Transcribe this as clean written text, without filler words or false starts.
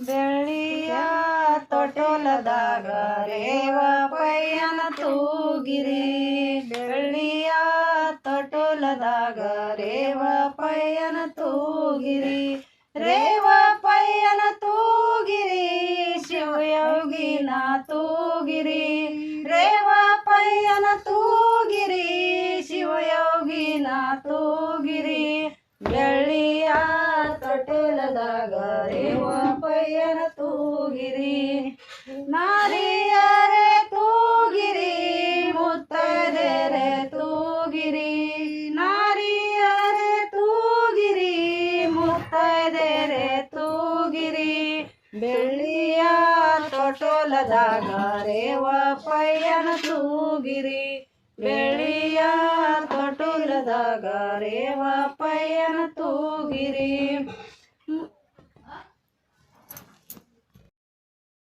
ಬೆಳ್ಳಿಯ ತೊಟಲದಾಗ ರೇವ ಪಯ್ಯನ ತೂಗಿರಿ ಬೆಳ್ಳಿಯ ತೊಟಲದಾಗ ರೇವ ಪಯ್ಯನ ತೂಗಿರಿ ರೇವ ಪಯ್ಯನ ತೂಗಿರಿ ಶಿವಯೋಗಿನ ತೂಗಿರಿ ರೇವ ಪಯ್ಯನ ತೂಗಿರಿ ಶಿವಯೋಗಿನ ತೂಗಿರಿ ಬೆಳ್ಳಿಯ ತೊಟಲದಾಗ ರೇವ ಪಯ್ಯನ ತೂಗಿರಿ ನಾರಿಯರೇ ತೂಗಿರಿ ಮುತ್ತೈದೆಯರೇ ತೂಗಿರಿ ನಾರಿಯರೇ ತೂಗಿರಿ ಮುತ್ತೈದೆಯರೇ ತೂಗಿರಿ ಬೆಳ್ಳಿಯ ತೊಟಲದಾಗ ರೇವ ಪಯ್ಯನ ತೂಗಿರಿ ಬೆಳ್ಳಿಯ ತೊಟಲದಾಗ ರೇವ ಪಯ್ಯನ ತೂಗಿರಿ